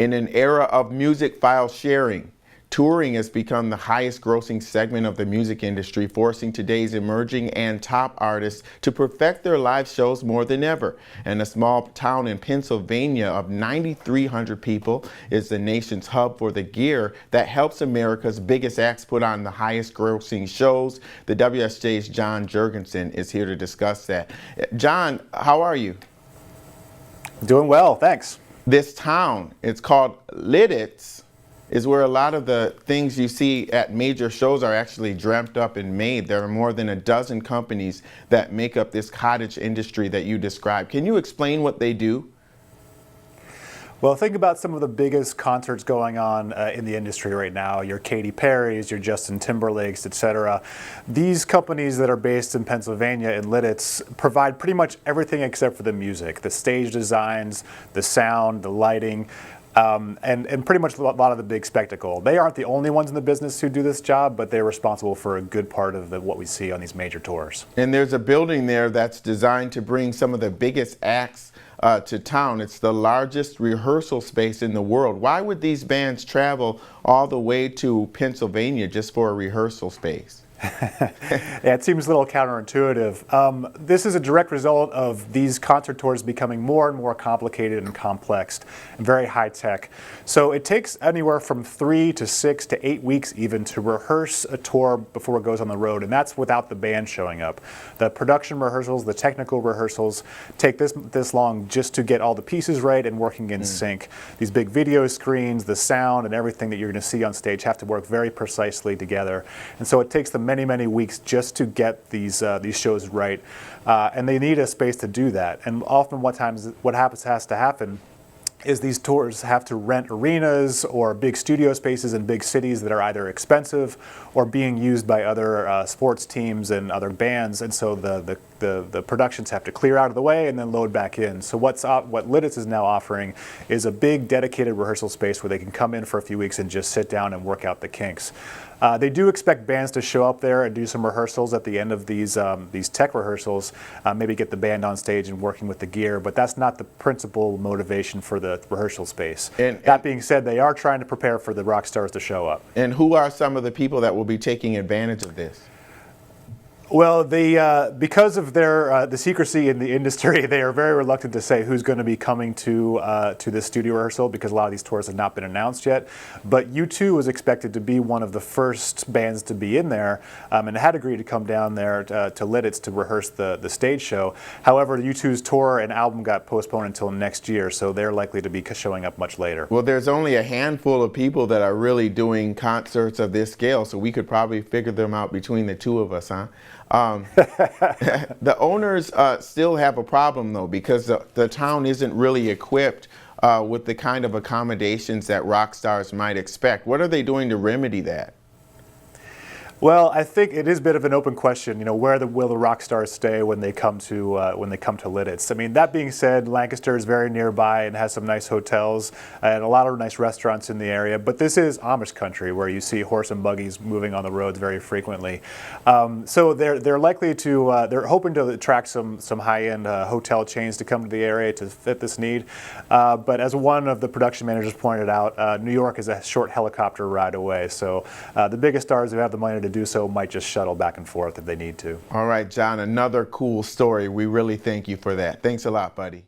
In an era of music file sharing, touring has become the highest grossing segment of the music industry, forcing today's emerging and top artists to perfect their live shows more than ever. And a small town in Pennsylvania of 9,300 people is the nation's hub for the gear that helps America's biggest acts put on the highest grossing shows. The WSJ's John Jurgensen is here to discuss that. John, how are you? Doing well, thanks. This town, it's called Lititz, is where a lot of the things you see at major shows are actually dreamt up and made. There are more than a dozen companies that make up this cottage industry that you described. Can you explain what they do? Well, think about some of the biggest concerts going on in the industry right now. Your Katy Perry's, your Justin Timberlake's, etc. These companies that are based in Pennsylvania in Lititz provide pretty much everything except for the music, the stage designs, the sound, the lighting, and pretty much a lot of the big spectacle. They aren't the only ones in the business who do this job, but they're responsible for a good part of what we see on these major tours. And there's a building there that's designed to bring some of the biggest acts to town. It's the largest rehearsal space in the world. Why would these bands travel all the way to Pennsylvania just for a rehearsal space? Yeah, it seems a little counterintuitive. This is a direct result of these concert tours becoming more and more complicated and complex and very high tech. So it takes anywhere from 3 to 6 to 8 weeks even to rehearse a tour before it goes on the road, and that's without the band showing up. The production rehearsals, the technical rehearsals take this long just to get all the pieces right and working in sync. These big video screens, the sound, and everything that you're going to see on stage have to work very precisely together, and so it takes them many weeks just to get these shows right, and they need a space to do that. And often what has to happen is these tours have to rent arenas or big studio spaces in big cities that are either expensive or being used by other sports teams and other bands, and so the productions have to clear out of the way and then load back in. So what Lititz is now offering is a big dedicated rehearsal space where they can come in for a few weeks and just sit down and work out the kinks. They do expect bands to show up there and do some rehearsals at the end of these tech rehearsals, maybe get the band on stage and working with the gear, but that's not the principal motivation for the rehearsal space. And that being said, they are trying to prepare for the rock stars to show up. And who are some of the people that will be taking advantage of this? Well, because of the secrecy in the industry, they are very reluctant to say who's going to be coming to this studio rehearsal because a lot of these tours have not been announced yet. But U2 is expected to be one of the first bands to be in there, and had agreed to come down there to Lititz to rehearse the stage show. However, U2's tour and album got postponed until next year, so they're likely to be showing up much later. Well, there's only a handful of people that are really doing concerts of this scale, so we could probably figure them out between the two of us, huh? The owners still have a problem, though, because the town isn't really equipped with the kind of accommodations that rock stars might expect. What are they doing to remedy that? Well, I think it is a bit of an open question. You know, where will the rock stars stay when they come to Lititz? I mean, that being said, Lancaster is very nearby and has some nice hotels and a lot of nice restaurants in the area. But this is Amish-country, where you see horse and buggies moving on the roads very frequently. So they're likely to they're hoping to attract some high-end hotel chains to come to the area to fit this need. But as one of the production managers pointed out, New York is a short helicopter ride away. So the biggest stars who have the money to do so might just shuttle back and forth if they need to. All right, John, another cool story. We really thank you for that. Thanks a lot, buddy.